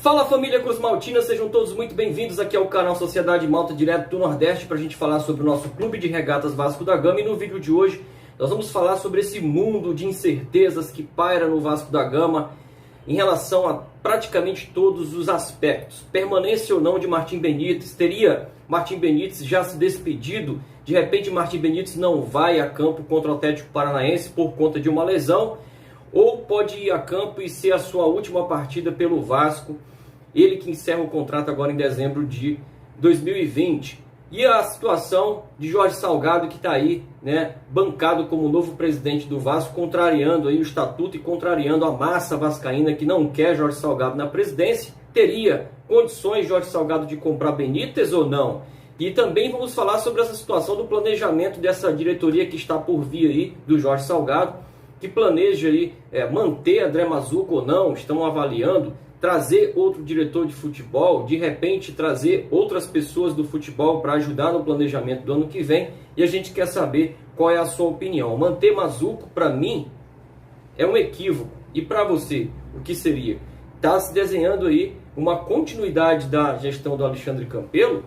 Fala família Cruz Maltina, sejam todos muito bem-vindos aqui ao canal Sociedade Malta Direto do Nordeste para a gente falar sobre o nosso Clube de Regatas Vasco da Gama. E no vídeo de hoje nós vamos falar sobre esse mundo de incertezas que paira no Vasco da Gama em relação a praticamente todos os aspectos. Permanência ou não de Martim Benítez, teria Martim Benítez já se despedido? De repente Martim Benítez não vai a campo contra o Atlético Paranaense por conta de uma lesão? Ou pode ir a campo e ser a sua última partida pelo Vasco, ele que encerra o contrato agora em dezembro de 2020. E a situação de Jorge Salgado, que está aí, né, bancado como novo presidente do Vasco, contrariando aí o estatuto e contrariando a massa vascaína que não quer Jorge Salgado na presidência. Teria condições Jorge Salgado de comprar Benítez ou não? E também vamos falar sobre essa situação do planejamento dessa diretoria que está por vir aí, do Jorge Salgado, que planeja aí, manter André Mazzuco ou não, estão avaliando, trazer outro diretor de futebol, de repente trazer outras pessoas do futebol para ajudar no planejamento do ano que vem, e a gente quer saber qual é a sua opinião. Manter Mazzuco, para mim, é um equívoco. E para você, o que seria? Está se desenhando aí uma continuidade da gestão do Alexandre Campelo?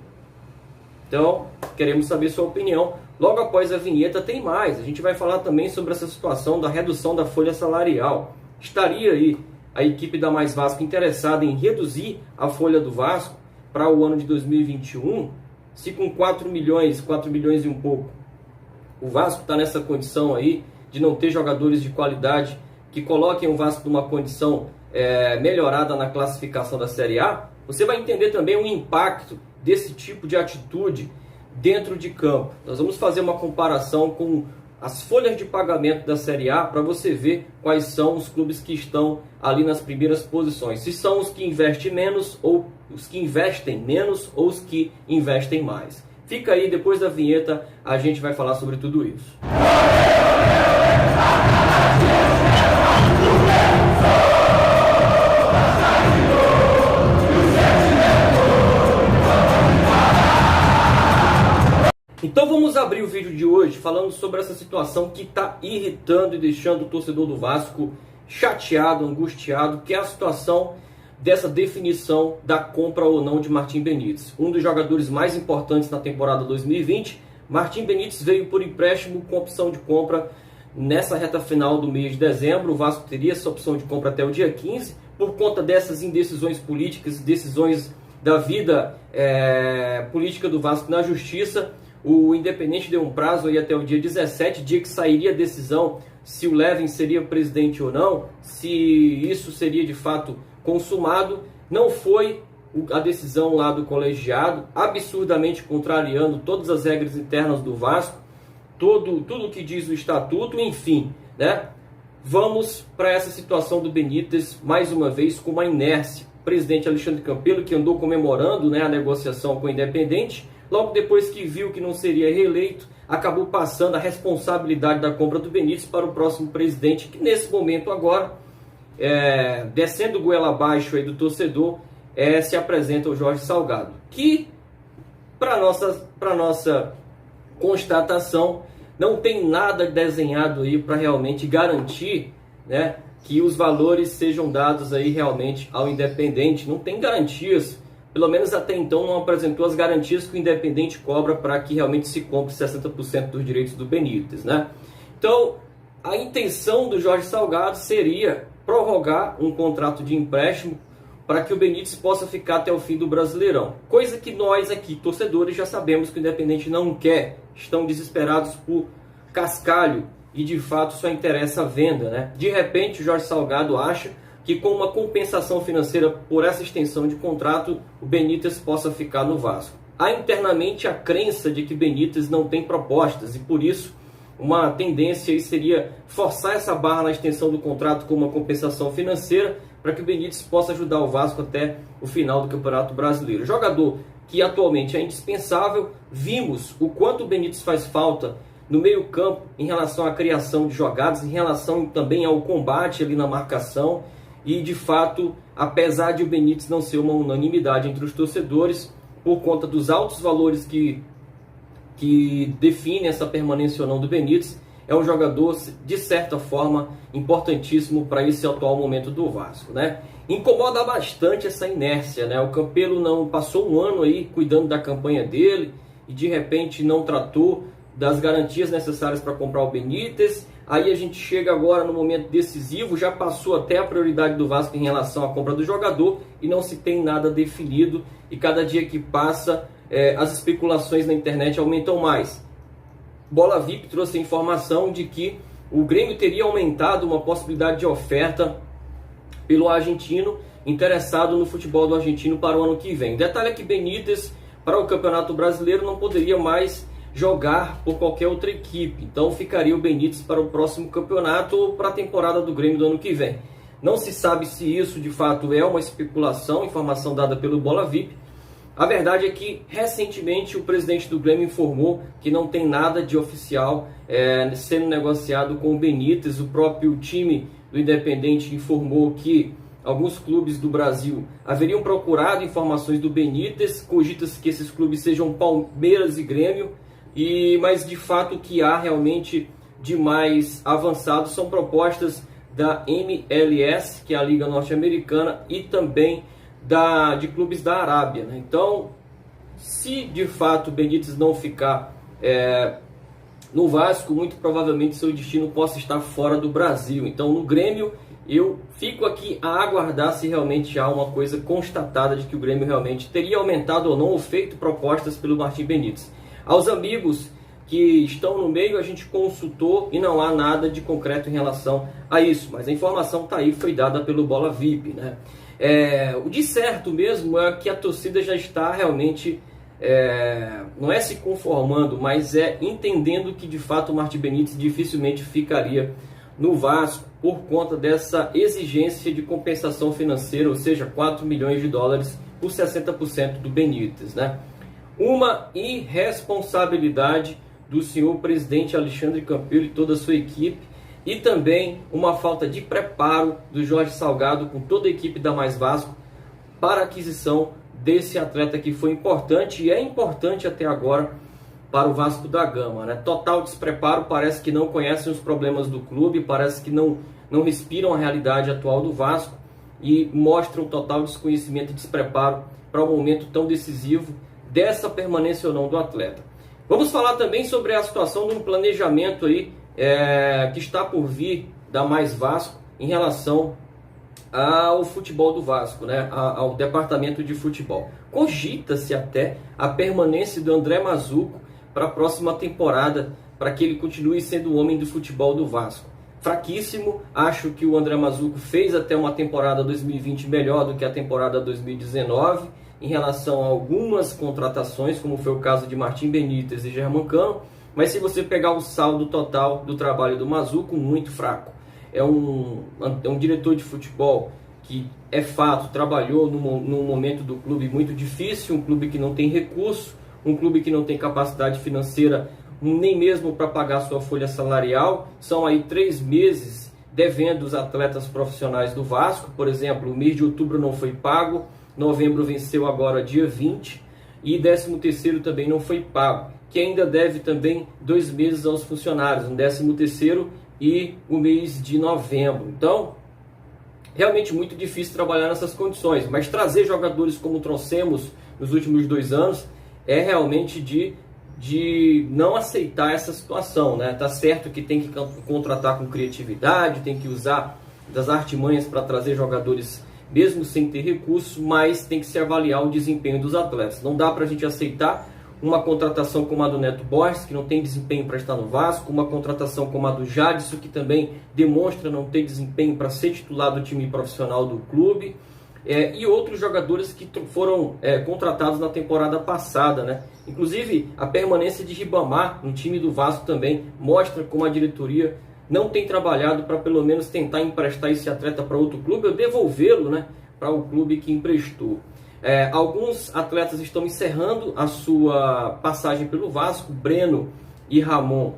Então, queremos saber sua opinião. Logo após a vinheta tem mais. A gente vai falar também sobre essa situação da redução da folha salarial. Estaria aí a equipe da Mais Vasco interessada em reduzir a folha do Vasco para o ano de 2021? Se com 4 milhões e um pouco, o Vasco está nessa condição aí de não ter jogadores de qualidade que coloquem o Vasco numa condição melhorada na classificação da Série A, você vai entender também o impacto desse tipo de atitude dentro de campo. Nós vamos fazer uma comparação com as folhas de pagamento da Série A para você ver quais são os clubes que estão ali nas primeiras posições. Se são os que investem menos ou os que investem mais. Fica aí, depois da vinheta a gente vai falar sobre tudo isso. Então vamos abrir o vídeo de hoje falando sobre essa situação que está irritando e deixando o torcedor do Vasco chateado, angustiado, que é a situação dessa definição da compra ou não de Martim Benítez. Um dos jogadores mais importantes na temporada 2020, Martim Benítez veio por empréstimo com opção de compra nessa reta final do mês de dezembro. O Vasco teria essa opção de compra até o dia 15, por conta dessas indecisões políticas, decisões da vida política do Vasco na Justiça. O Independente deu um prazo aí até o dia 17, dia que sairia a decisão se o Levin seria presidente ou não, se isso seria de fato consumado. Não foi a decisão lá do colegiado, absurdamente contrariando todas as regras internas do Vasco, tudo que diz o estatuto, enfim, né? Vamos para essa situação do Benítez, mais uma vez, com uma inércia. O presidente Alexandre Campelo, que andou comemorando, né, a negociação com o Independente, logo depois que viu que não seria reeleito, acabou passando a responsabilidade da compra do Benítez para o próximo presidente, que nesse momento agora, descendo goela abaixo aí do torcedor, se apresenta o Jorge Salgado, que, para nossa constatação, não tem nada desenhado aí para realmente garantir, né, que os valores sejam dados aí realmente ao Independente. Não tem garantias. Pelo menos até então não apresentou as garantias que o Independente cobra para que realmente se compre 60% dos direitos do Benítez, né? Então, a intenção do Jorge Salgado seria prorrogar um contrato de empréstimo para que o Benítez possa ficar até o fim do Brasileirão. Coisa que nós aqui, torcedores, já sabemos que o Independente não quer. Estão desesperados por cascalho e de fato só interessa a venda, né? De repente o Jorge Salgado acha que com uma compensação financeira por essa extensão de contrato, o Benítez possa ficar no Vasco. Há internamente a crença de que Benítez não tem propostas e por isso uma tendência aí seria forçar essa barra na extensão do contrato com uma compensação financeira para que o Benítez possa ajudar o Vasco até o final do Campeonato Brasileiro. Jogador que atualmente é indispensável, vimos o quanto o Benítez faz falta no meio campo em relação à criação de jogadas, em relação também ao combate ali na marcação. E de fato, apesar de o Benítez não ser uma unanimidade entre os torcedores, por conta dos altos valores que definem essa permanência ou não do Benítez, é um jogador, de certa forma, importantíssimo para esse atual momento do Vasco, né? Incomoda bastante essa inércia, né? O Campelo não passou um ano aí cuidando da campanha dele e de repente não tratou das garantias necessárias para comprar o Benítez. Aí a gente chega agora no momento decisivo, já passou até a prioridade do Vasco em relação à compra do jogador e não se tem nada definido, e cada dia que passa as especulações na internet aumentam mais. Bola VIP trouxe a informação de que o Grêmio teria aumentado uma possibilidade de oferta pelo argentino, interessado no futebol do argentino para o ano que vem. Detalhe é que Benítez, para o Campeonato Brasileiro, não poderia mais jogar por qualquer outra equipe, então ficaria o Benítez para o próximo campeonato ou para a temporada do Grêmio do ano que vem. Não se sabe se isso de fato é uma especulação, informação dada pelo Bola VIP. A verdade é que recentemente o presidente do Grêmio informou que não tem nada de oficial sendo negociado com o Benítez. O próprio time do Independente informou que alguns clubes do Brasil haveriam procurado informações do Benítez, cogita-se que esses clubes sejam Palmeiras e Grêmio, mas de fato o que há realmente de mais avançado são propostas da MLS, que é a Liga Norte-Americana, e também de clubes da Arábia, né? Então, se de fato o Benítez não ficar no Vasco, muito provavelmente seu destino possa estar fora do Brasil. Então, no Grêmio, eu fico aqui a aguardar se realmente há uma coisa constatada de que o Grêmio realmente teria aumentado ou não ou feito propostas pelo Martim Benítez. Aos amigos que estão no meio, a gente consultou e não há nada de concreto em relação a isso, mas a informação está aí, foi dada pelo Bola VIP, né? O de certo mesmo é que a torcida já está realmente, não é se conformando, mas entendendo que de fato o Martim Benítez dificilmente ficaria no Vasco por conta dessa exigência de compensação financeira, ou seja, 4 milhões de dólares por 60% do Benítez, né? Uma irresponsabilidade do senhor presidente Alexandre Campelo e toda a sua equipe, e também uma falta de preparo do Jorge Salgado com toda a equipe da Mais Vasco para a aquisição desse atleta que foi importante e é importante até agora para o Vasco da Gama, né? Total despreparo, parece que não conhecem os problemas do clube, parece que não respiram a realidade atual do Vasco e mostram total desconhecimento e despreparo para um momento tão decisivo dessa permanência ou não do atleta. Vamos falar também sobre a situação de um planejamento aí que está por vir da Mais Vasco em relação ao futebol do Vasco, né? Ao departamento de futebol. Cogita-se até a permanência do André Mazzuco para a próxima temporada, para que ele continue sendo o homem do futebol do Vasco. Fraquíssimo, acho que o André Mazzuco fez até uma temporada 2020 melhor do que a temporada 2019, em relação a algumas contratações, como foi o caso de Martim Benítez e Germancano, mas se você pegar o saldo total do trabalho do Mazzuco, muito fraco. É um diretor de futebol que, é fato, trabalhou num momento do clube muito difícil, um clube que não tem recurso, um clube que não tem capacidade financeira nem mesmo para pagar sua folha salarial. São aí 3 meses devendo os atletas profissionais do Vasco. Por exemplo, o mês de outubro não foi pago, novembro venceu agora dia 20 e 13º também não foi pago, que ainda deve também 2 meses aos funcionários, um 13º e o mês de novembro. Então, realmente muito difícil trabalhar nessas condições, mas trazer jogadores como trouxemos nos últimos 2 anos é realmente de não aceitar essa situação, né? Tá certo que tem que contratar com criatividade, tem que usar das artimanhas para trazer jogadores mesmo sem ter recursos, mas tem que se avaliar o desempenho dos atletas. Não dá para a gente aceitar uma contratação como a do Neto Borges, que não tem desempenho para estar no Vasco, uma contratação como a do Jadson, que também demonstra não ter desempenho para ser titular do time profissional do clube, e outros jogadores que foram contratados na temporada passada, né? Inclusive, a permanência de Ribamar no time do Vasco também mostra como a diretoria não tem trabalhado para pelo menos tentar emprestar esse atleta para outro clube ou devolvê-lo, né, para o clube que emprestou. Alguns atletas estão encerrando a sua passagem pelo Vasco. Breno e Ramon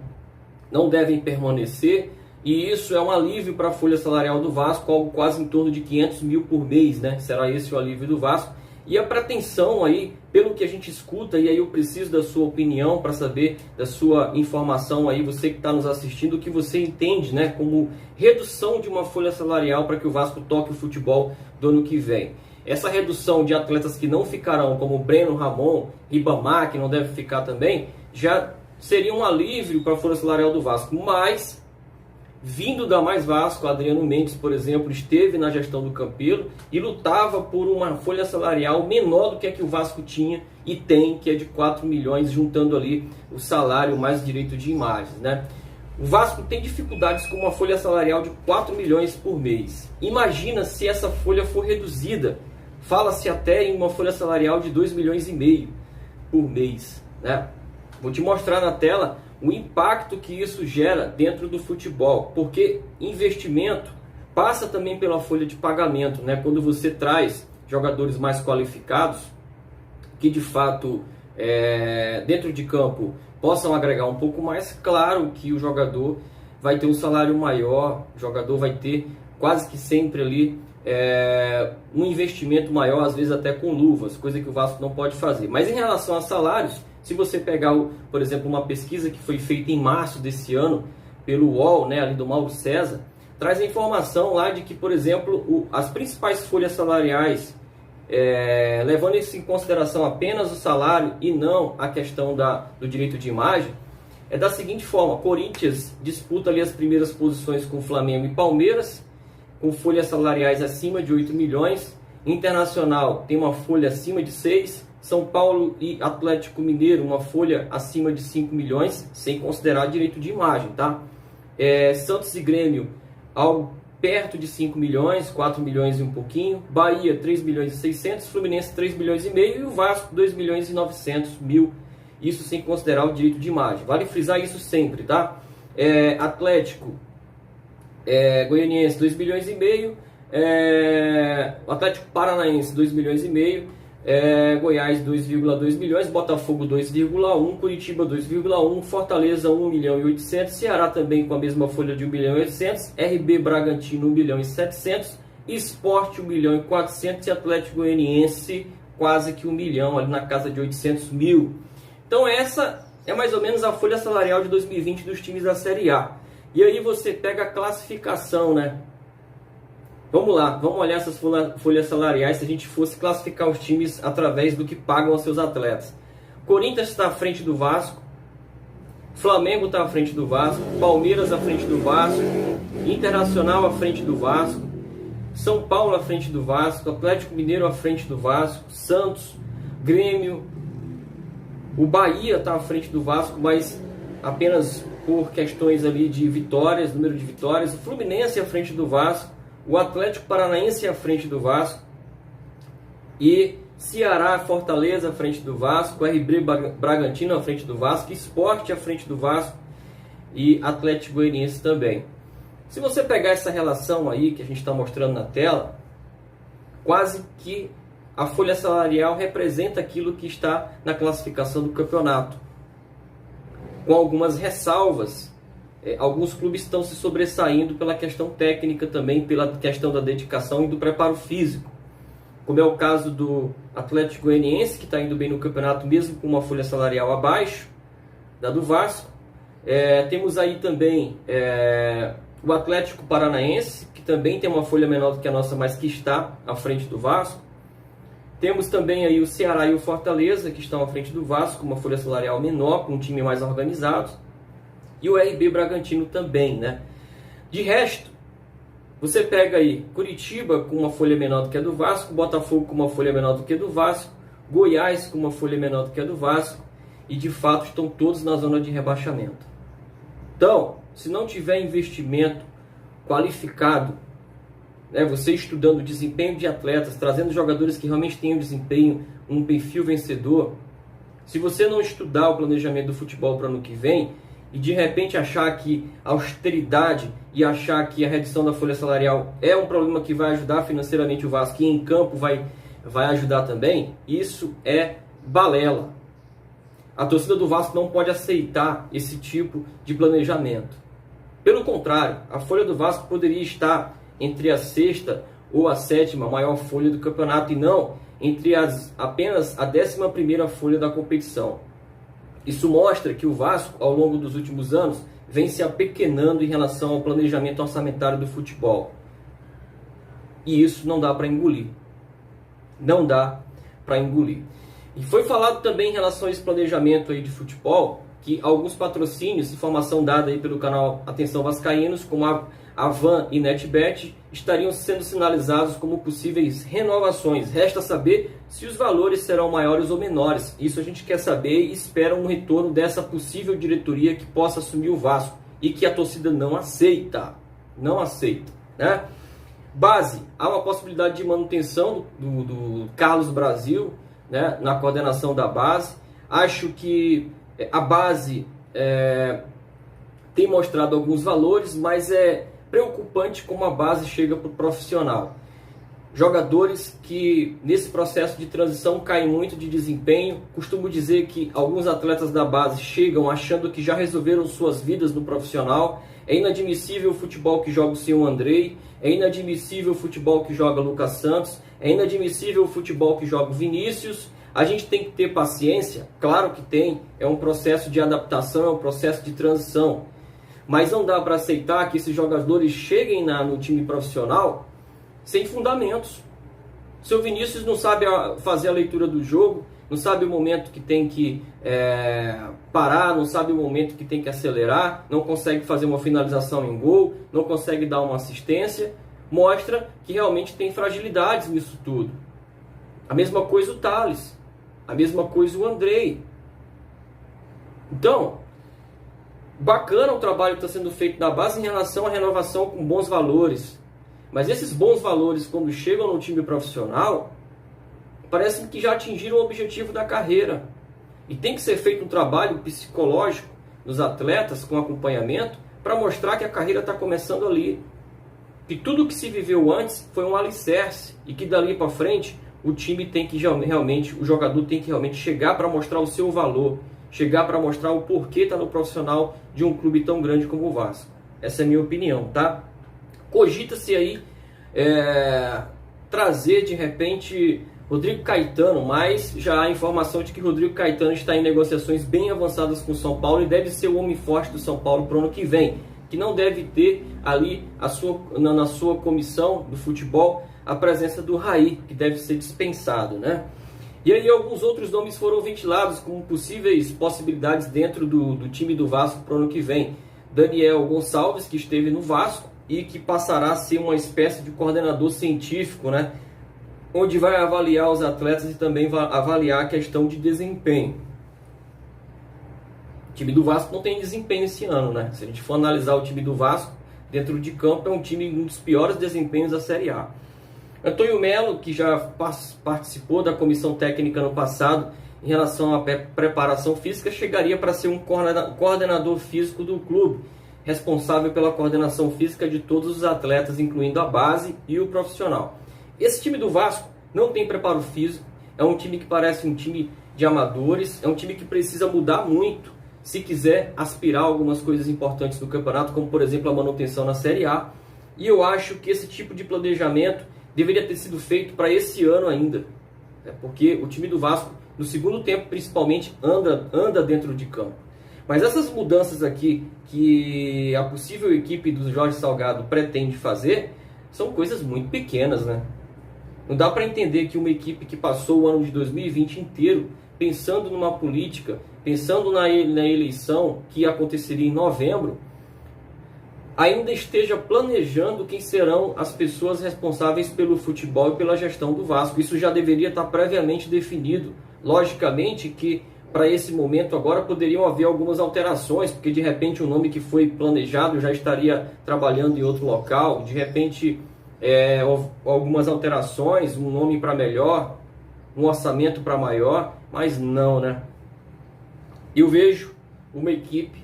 não devem permanecer, e isso é um alívio para a folha salarial do Vasco, algo quase em torno de 500 mil por mês, né? Será esse o alívio do Vasco. E a pretensão aí, pelo que a gente escuta, e aí eu preciso da sua opinião para saber da sua informação aí, você que está nos assistindo, o que você entende, né, como redução de uma folha salarial para que o Vasco toque o futebol do ano que vem. Essa redução de atletas que não ficarão, como Breno, Ramon, Ribamar, que não deve ficar também, já seria um alívio para a folha salarial do Vasco, mas vindo da Mais Vasco, Adriano Mendes, por exemplo, esteve na gestão do Campelo e lutava por uma folha salarial menor do que a que o Vasco tinha e tem, que é de 4 milhões, juntando ali o salário mais direito de imagens, né? O Vasco tem dificuldades com uma folha salarial de 4 milhões por mês. Imagina se essa folha for reduzida. Fala-se até em uma folha salarial de 2 milhões e meio por mês, né? Vou te mostrar na tela o impacto que isso gera dentro do futebol, porque investimento passa também pela folha de pagamento, né? Quando você traz jogadores mais qualificados, que de fato dentro de campo possam agregar um pouco mais, claro que o jogador vai ter um salário maior, o jogador vai ter quase que sempre ali um investimento maior, às vezes até com luvas, coisa que o Vasco não pode fazer. Mas em relação a salários, se você pegar, por exemplo, uma pesquisa que foi feita em março desse ano pelo UOL, né, ali do Mauro César, traz a informação lá de que, por exemplo, as principais folhas salariais, levando isso em consideração apenas o salário e não a questão do direito de imagem, é da seguinte forma: Corinthians disputa ali as primeiras posições com Flamengo e Palmeiras, com folhas salariais acima de 8 milhões, Internacional tem uma folha acima de 6, São Paulo e Atlético Mineiro, uma folha acima de 5 milhões, sem considerar direito de imagem, tá? Santos e Grêmio, algo perto de 5 milhões, 4 milhões e um pouquinho. Bahia, 3 milhões e 600, Fluminense, 3 milhões e meio e o Vasco, 2 milhões e 900 mil. Isso sem considerar o direito de imagem. Vale frisar isso sempre, tá? Atlético Goianiense, 2 milhões e meio. Atlético Paranaense, 2 milhões e meio. Goiás 2,2 milhões, Botafogo 2,1, Curitiba 2,1, Fortaleza 1 milhão e 800, Ceará também com a mesma folha de 1 milhão e 800, RB Bragantino 1 milhão e 700, Sport 1 milhão e 400 e Atlético Goianiense quase que 1 milhão, ali na casa de 800 mil. Então essa é mais ou menos a folha salarial de 2020 dos times da Série A. E aí você pega a classificação, né? Vamos lá, vamos olhar essas folhas salariais se a gente fosse classificar os times através do que pagam aos seus atletas. Corinthians está à frente do Vasco, Flamengo está à frente do Vasco, Palmeiras à frente do Vasco, Internacional à frente do Vasco, São Paulo à frente do Vasco, Atlético Mineiro à frente do Vasco, Santos, Grêmio, o Bahia está à frente do Vasco, mas apenas por questões ali de vitórias, número de vitórias, o Fluminense à frente do Vasco, o Atlético Paranaense à frente do Vasco e Ceará, Fortaleza à frente do Vasco, RB Bragantino à frente do Vasco, Sport à frente do Vasco e Atlético Goianiense também. Se você pegar essa relação aí que a gente está mostrando na tela, quase que a folha salarial representa aquilo que está na classificação do campeonato, com algumas ressalvas. Alguns clubes estão se sobressaindo pela questão técnica também, pela questão da dedicação e do preparo físico, como é o caso do Atlético Goianiense, que está indo bem no campeonato mesmo com uma folha salarial abaixo da do Vasco. Temos aí também o Atlético Paranaense, que também tem uma folha menor do que a nossa, mas que está à frente do Vasco. Temos também aí o Ceará e o Fortaleza, que estão à frente do Vasco, com uma folha salarial menor, com um time mais organizado. E o RB Bragantino também, né? De resto, você pega aí Curitiba com uma folha menor do que a do Vasco, Botafogo com uma folha menor do que a do Vasco, Goiás com uma folha menor do que a do Vasco, e de fato estão todos na zona de rebaixamento. Então, se não tiver investimento qualificado, né, você estudando o desempenho de atletas, trazendo jogadores que realmente tenham desempenho, um perfil vencedor, se você não estudar o planejamento do futebol para o ano que vem, e de repente achar que a austeridade e achar que a redução da folha salarial é um problema que vai ajudar financeiramente o Vasco e em campo vai ajudar também, isso é balela. A torcida do Vasco não pode aceitar esse tipo de planejamento. Pelo contrário, a folha do Vasco poderia estar entre a sexta ou a 7ª maior folha do campeonato, e não entre apenas a 11ª folha da competição. Isso mostra que o Vasco, ao longo dos últimos anos, vem se apequenando em relação ao planejamento orçamentário do futebol. E isso não dá para engolir. Não dá para engolir. E foi falado também em relação a esse planejamento aí de futebol, que alguns patrocínios, informação dada aí pelo canal Atenção Vascaínos, como a Van e NetBet, estariam sendo sinalizados como possíveis renovações. Resta saber se os valores serão maiores ou menores. Isso a gente quer saber e espera um retorno dessa possível diretoria que possa assumir o Vasco e que a torcida não aceita. Não aceita, né? Base, há uma possibilidade de manutenção do Carlos Brasil, né, na coordenação da base. Acho que a base tem mostrado alguns valores, mas é preocupante como a base chega para o profissional. Jogadores que nesse processo de transição caem muito de desempenho. Costumo dizer que alguns atletas da base chegam achando que já resolveram suas vidas no profissional. É inadmissível o futebol que joga o senhor Andrei, é inadmissível o futebol que joga Lucas Santos, é inadmissível o futebol que joga o Vinícius. A gente tem que ter paciência, claro que tem, é um processo de adaptação, é um processo de transição. Mas não dá para aceitar que esses jogadores cheguem no time profissional sem fundamentos. Seu Vinícius não sabe fazer a leitura do jogo, não sabe o momento que tem que parar, não sabe o momento que tem que acelerar, não consegue fazer uma finalização em gol, não consegue dar uma assistência. Mostra que realmente tem fragilidades nisso tudo. A mesma coisa o Thales, a mesma coisa o Andrei. Então, bacana o trabalho que está sendo feito na base em relação à renovação com bons valores. Mas esses bons valores, quando chegam no time profissional, parece que já atingiram o objetivo da carreira. E tem que ser feito um trabalho psicológico nos atletas, com acompanhamento, para mostrar que a carreira está começando ali. Que tudo que se viveu antes foi um alicerce. E que dali para frente, o time tem que realmente, o jogador tem que realmente chegar para mostrar o seu valor. Chegar para mostrar o porquê está no profissional de um clube tão grande como o Vasco. Essa é a minha opinião, tá? Cogita-se aí trazer de repente Rodrigo Caetano, mas já há informação de que Rodrigo Caetano está em negociações bem avançadas com o São Paulo e deve ser o homem forte do São Paulo para o ano que vem, que não deve ter ali na sua comissão do futebol a presença do Raí, que deve ser dispensado, né? E aí alguns outros nomes foram ventilados como possíveis possibilidades dentro do time do Vasco para o ano que vem. Daniel Gonçalves, que esteve no Vasco e que passará a ser uma espécie de coordenador científico, né? Onde vai avaliar os atletas e também vai avaliar a questão de desempenho. O time do Vasco não tem desempenho esse ano, né? Se a gente for analisar o time do Vasco, dentro de campo é um time um dos piores desempenhos da Série A. Antônio Melo, que já participou da comissão técnica no passado em relação à preparação física, chegaria para ser um coordenador físico do clube, responsável pela coordenação física de todos os atletas, incluindo a base e o profissional. Esse time do Vasco não tem preparo físico, é um time que parece um time de amadores, é um time que precisa mudar muito se quiser aspirar a algumas coisas importantes do campeonato, como por exemplo a manutenção na Série A. E eu acho que esse tipo de planejamento deveria ter sido feito para esse ano ainda, porque o time do Vasco, no segundo tempo principalmente, anda dentro de campo. Mas essas mudanças aqui que a possível equipe do Jorge Salgado pretende fazer são coisas muito pequenas, né? Não dá para entender que uma equipe que passou o ano de 2020 inteiro pensando numa política, pensando na eleição que aconteceria em novembro, ainda esteja planejando quem serão as pessoas responsáveis pelo futebol e pela gestão do Vasco. Isso já deveria estar previamente definido. Logicamente que para esse momento agora poderiam haver algumas alterações, porque de repente o nome que foi planejado já estaria trabalhando em outro local, de repente algumas alterações, um nome para melhor, um orçamento para maior, mas não, né? Eu vejo uma equipe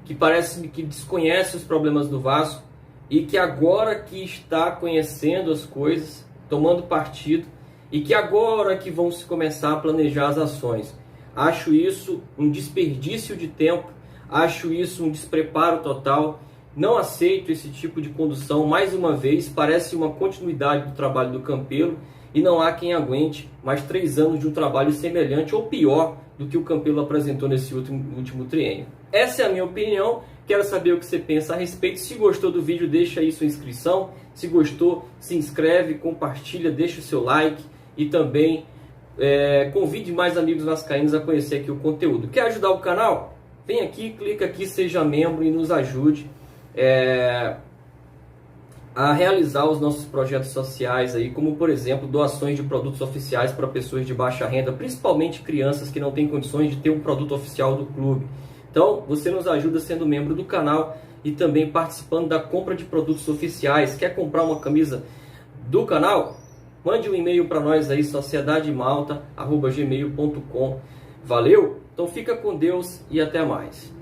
que parece que desconhece os problemas do Vasco e que agora que está conhecendo as coisas, tomando partido, e que agora que vão se começar a planejar as ações. Acho isso um desperdício de tempo, acho isso um despreparo total Não aceito esse tipo de condução. Mais uma vez, parece uma continuidade do trabalho do Campelo e não há quem aguente mais 3 anos de um trabalho semelhante ou pior do que o Campelo apresentou nesse último triênio. Essa é a minha opinião. Quero saber o que você pensa a respeito. Se gostou do vídeo, deixa aí sua inscrição. Se gostou, se inscreve, compartilha, deixa o seu like e também convide mais amigos vascaínos a conhecer aqui o conteúdo. Quer ajudar o canal? Vem aqui, clica aqui, seja membro e nos ajude a realizar os nossos projetos sociais aí, como por exemplo doações de produtos oficiais para pessoas de baixa renda, principalmente crianças que não têm condições de ter um produto oficial do clube. Então você nos ajuda sendo membro do canal e também participando da compra de produtos oficiais. Quer comprar uma camisa do canal? Mande um e-mail para nós aí, sociedademalta@gmail.com. Valeu? Então fica com Deus e até mais.